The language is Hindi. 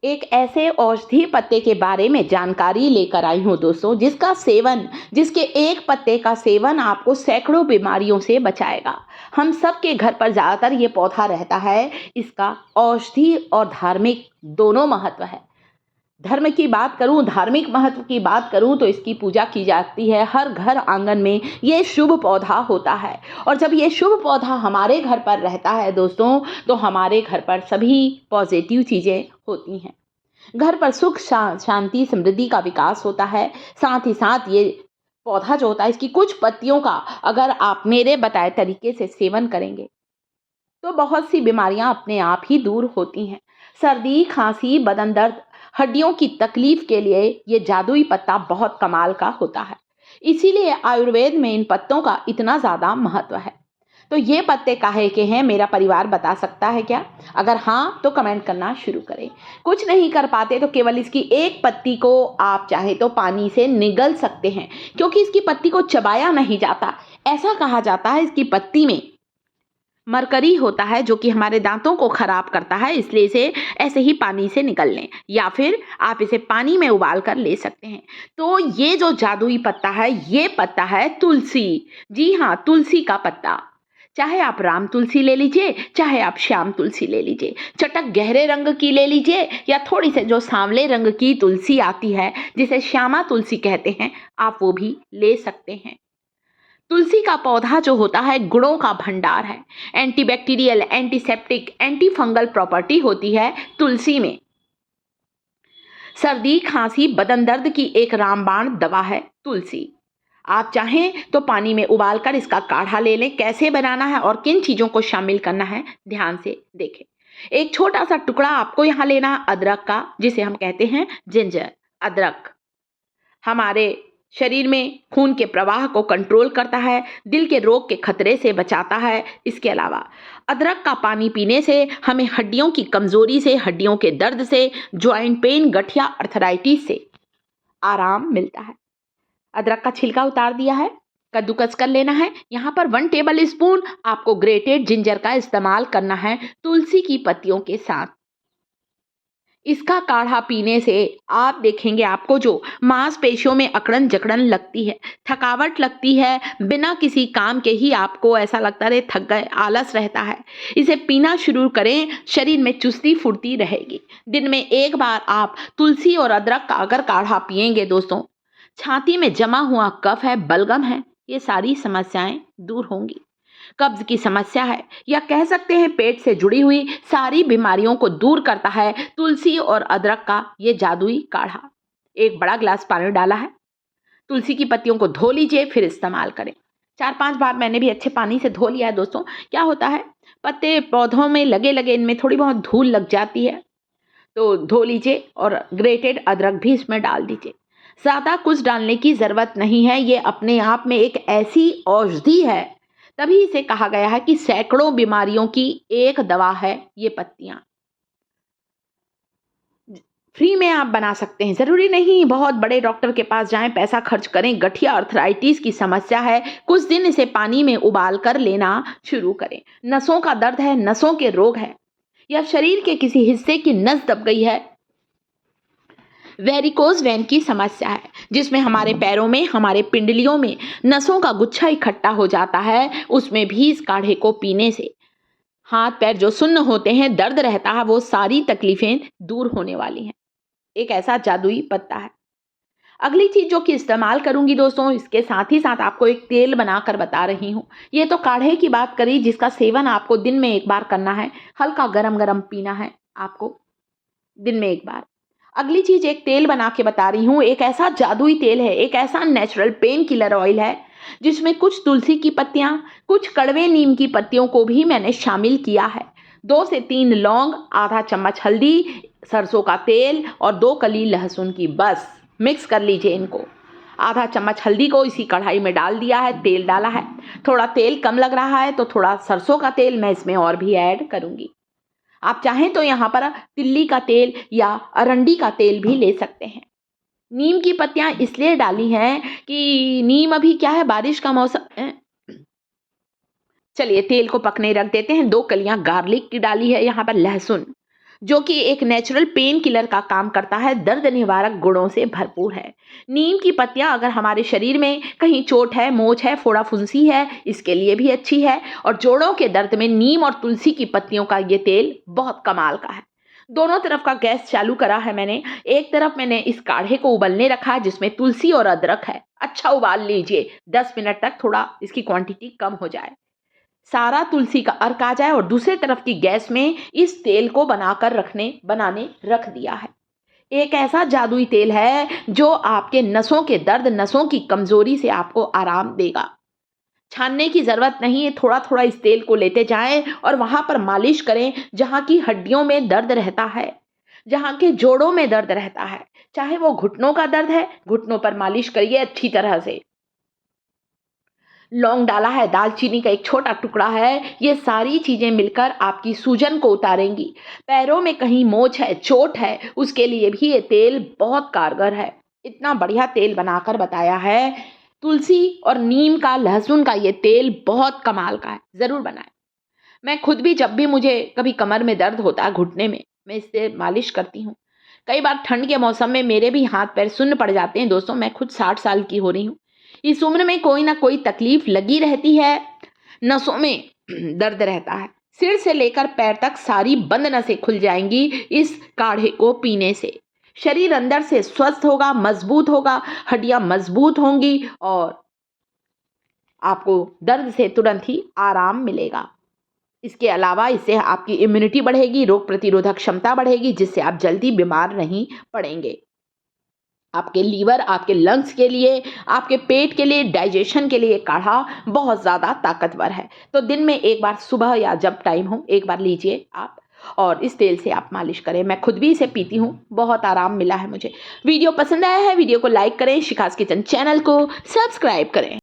एक ऐसे औषधीय पत्ते के बारे में जानकारी लेकर आई हूँ दोस्तों, जिसके एक पत्ते का सेवन आपको सैकड़ों बीमारियों से बचाएगा। हम सबके घर पर ज़्यादातर ये पौधा रहता है। इसका औषधि और धार्मिक दोनों महत्व है। धर्म की बात करूं, धार्मिक महत्व की बात करूं तो इसकी पूजा की जाती है। हर घर आंगन में ये शुभ पौधा होता है। और जब ये शुभ पौधा हमारे घर पर रहता है दोस्तों, तो हमारे घर पर सभी पॉजिटिव चीज़ें होती हैं। घर पर सुख शांति समृद्धि का विकास होता है। साथ ही साथ ये पौधा जो होता है, इसकी कुछ पत्तियों का अगर आप मेरे बताए तरीके से सेवन करेंगे तो बहुत सी बीमारियां अपने आप ही दूर होती हैं। सर्दी, खांसी, बदन दर्द, हड्डियों की तकलीफ के लिए ये जादुई पत्ता बहुत कमाल का होता है। इसीलिए आयुर्वेद में इन पत्तों का इतना ज़्यादा महत्व है। तो ये पत्ते काहे के हैं, मेरा परिवार बता सकता है क्या? अगर हाँ तो कमेंट करना शुरू करें। कुछ नहीं कर पाते तो केवल इसकी एक पत्ती को आप चाहे तो पानी से निगल सकते हैं, क्योंकि इसकी पत्ती को चबाया नहीं जाता। ऐसा कहा जाता है इसकी पत्ती में मरकरी होता है, जो कि हमारे दांतों को खराब करता है। इसलिए इसे ऐसे ही पानी से निगल लें, या फिर आप इसे पानी में उबाल कर ले सकते हैं। तो ये जो जादुई पत्ता है, ये पत्ता है तुलसी। जी हाँ, तुलसी का पत्ता। चाहे आप राम तुलसी ले लीजिए, चाहे आप श्याम तुलसी ले लीजिए, चटक गहरे रंग की ले लीजिए, या थोड़ी से जो सांवले रंग की तुलसी आती है जिसे श्यामा तुलसी कहते हैं, आप वो भी ले सकते हैं। तुलसी का पौधा जो होता है गुणों का भंडार है। Antibacterial, antiseptic, anti fungal property होती है तुलसी में। सर्दी, खांसी, बदन दर्द की एक रामबाण दवा है तुलसी। आप चाहें तो पानी में उबालकर इसका काढ़ा ले लें। कैसे बनाना है और किन चीज़ों को शामिल करना है, ध्यान से देखें। एक छोटा सा टुकड़ा आपको यहाँ लेना है अदरक का, जिसे हम कहते हैं जिंजर। अदरक हमारे शरीर में खून के प्रवाह को कंट्रोल करता है, दिल के रोग के खतरे से बचाता है। इसके अलावा अदरक का पानी पीने से हमें हड्डियों की कमजोरी से, हड्डियों के दर्द से, जॉइंट पेन, गठिया, अर्थराइटिस से आराम मिलता है। अदरक का छिलका उतार दिया है, कद्दूकस कर लेना है। यहाँ पर 1 टेबल स्पून आपको ग्रेटेड जिंजर का इस्तेमाल करना है तुलसी की पत्तियों के साथ। इसका काढ़ा पीने से आप देखेंगे आपको जो मांसपेशियों में अकड़न जकड़न लगती है, थकावट लगती है, बिना किसी काम के ही आपको ऐसा लगता है थक गए, आलस रहता है, इसे पीना शुरू करें। शरीर में चुस्ती फुर्ती रहेगी। दिन में एक बार आप तुलसी और अदरक का अगर काढ़ा पिएंगे दोस्तों, छाती में जमा हुआ कफ है, बलगम है, ये सारी समस्याएं दूर होंगी। कब्ज की समस्या है, या कह सकते हैं पेट से जुड़ी हुई सारी बीमारियों को दूर करता है तुलसी और अदरक का ये जादुई काढ़ा। एक बड़ा गिलास पानी डाला है, तुलसी की पत्तियों को धो लीजिए, फिर इस्तेमाल करें। 4-5 बार मैंने भी अच्छे पानी से धो लिया है दोस्तों। क्या होता है, पत्ते पौधों में लगे लगे इनमें थोड़ी बहुत धूल लग जाती है, तो धो लीजिए और ग्रेटेड अदरक भी इसमें डाल दीजिए। ज़्यादा कुछ डालने की ज़रूरत नहीं है। ये अपने आप में एक ऐसी औषधि है, तभी इसे कहा गया है कि सैकड़ों बीमारियों की एक दवा है ये पत्तियां। फ्री में आप बना सकते हैं, ज़रूरी नहीं बहुत बड़े डॉक्टर के पास जाएं, पैसा खर्च करें। गठिया, अर्थराइटिस की समस्या है, कुछ दिन इसे पानी में उबाल कर लेना शुरू करें। नसों का दर्द है, नसों के रोग है, या शरीर के किसी हिस्से की नस दब गई है, वेरिकोज वेन की समस्या है, जिसमें हमारे पैरों में, हमारे पिंडलियों में नसों का गुच्छा इकट्ठा हो जाता है, उसमें भी इस काढ़े को पीने से हाथ पैर जो सुन्न होते हैं, दर्द रहता है, वो सारी तकलीफें दूर होने वाली हैं। एक ऐसा जादुई पत्ता है। अगली चीज जो कि इस्तेमाल करूंगी दोस्तों, इसके साथ ही साथ आपको एक तेल बनाकर बता रही हूँ। ये तो काढ़े की बात करी, जिसका सेवन आपको दिन में एक बार करना है। हल्का गरम गरम पीना है आपको दिन में एक बार। अगली चीज एक तेल बना के बता रही हूँ। एक ऐसा जादुई तेल है, एक ऐसा नेचुरल पेन किलर ऑयल है, जिसमें कुछ तुलसी की पत्तियां, कुछ कड़वे नीम की पत्तियों को भी मैंने शामिल किया है। 2 से 3 लौंग, आधा चम्मच हल्दी, सरसों का तेल और 2 कली लहसुन की, बस मिक्स कर लीजिए इनको। आधा चम्मच हल्दी को इसी कढ़ाई में डाल दिया है, तेल डाला है। थोड़ा तेल कम लग रहा है तो थोड़ा सरसों का तेल मैं इसमें और भी ऐड करूंगी। आप चाहें तो यहाँ पर तिल्ली का तेल या अरंडी का तेल भी ले सकते हैं। नीम की पत्तियां इसलिए डाली हैं कि नीम अभी क्या है, बारिश का मौसम है। चलिए तेल को पकने रख देते हैं। 2 कलियां गार्लिक की डाली है यहाँ पर, लहसुन, जो कि एक नेचुरल पेन किलर का काम करता है, दर्द निवारक गुणों से भरपूर है। नीम की पत्तियां अगर हमारे शरीर में कहीं चोट है, मोच है, फोड़ा फुंसी है, इसके लिए भी अच्छी है। और जोड़ों के दर्द में नीम और तुलसी की पत्तियों का ये तेल बहुत कमाल का है। दोनों तरफ का गैस चालू करा है मैंने। एक तरफ मैंने इस काढ़े को उबलने रखा है जिसमें तुलसी और अदरक है। अच्छा उबाल लीजिए 10 मिनट तक, थोड़ा इसकी क्वांटिटी कम हो जाए, सारा तुलसी का अर्क आ जाए। और दूसरे तरफ की गैस में इस तेल को बनाने रख दिया है। एक ऐसा जादुई तेल है जो आपके नसों के दर्द, नसों की कमजोरी से आपको आराम देगा। छानने की जरूरत नहीं है, थोड़ा थोड़ा इस तेल को लेते जाएं और वहां पर मालिश करें जहां की हड्डियों में दर्द रहता है, जहां के जोड़ों में दर्द रहता है। चाहे वो घुटनों का दर्द है, घुटनों पर मालिश करिए अच्छी तरह से। लौंग डाला है, दालचीनी का एक छोटा टुकड़ा है। ये सारी चीजें मिलकर आपकी सूजन को उतारेंगी। पैरों में कहीं मोच है, चोट है, उसके लिए भी ये तेल बहुत कारगर है। इतना बढ़िया तेल बनाकर बताया है। तुलसी और नीम का, लहसुन का ये तेल बहुत कमाल का है, जरूर बनाएं। मैं खुद भी जब भी मुझे कभी कमर में दर्द होता है, घुटने में, मैं इससे मालिश करती हूँ। कई बार ठंड के मौसम में मेरे भी हाथ पैर सुन्न पड़ जाते हैं दोस्तों। मैं खुद 60 साल की हो रही हूँ। इस उम्र में कोई ना कोई तकलीफ लगी रहती है, नसों में दर्द रहता है। सिर से लेकर पैर तक सारी बंद नसें खुल जाएंगी इस काढ़े को पीने से। शरीर अंदर से स्वस्थ होगा, मजबूत होगा, हड्डियां मजबूत होंगी और आपको दर्द से तुरंत ही आराम मिलेगा। इसके अलावा इससे आपकी इम्यूनिटी बढ़ेगी, रोग प्रतिरोधक क्षमता बढ़ेगी, जिससे आप जल्दी बीमार नहीं पड़ेंगे। आपके लीवर, आपके लंग्स के लिए, आपके पेट के लिए, डाइजेशन के लिए काढ़ा बहुत ज़्यादा ताकतवर है। तो दिन में एक बार, सुबह या जब टाइम हो, एक बार लीजिए आप और इस तेल से आप मालिश करें। मैं खुद भी इसे पीती हूँ, बहुत आराम मिला है मुझे। वीडियो पसंद आया है, वीडियो को लाइक करें, शिखास किचन चैनल को सब्सक्राइब करें।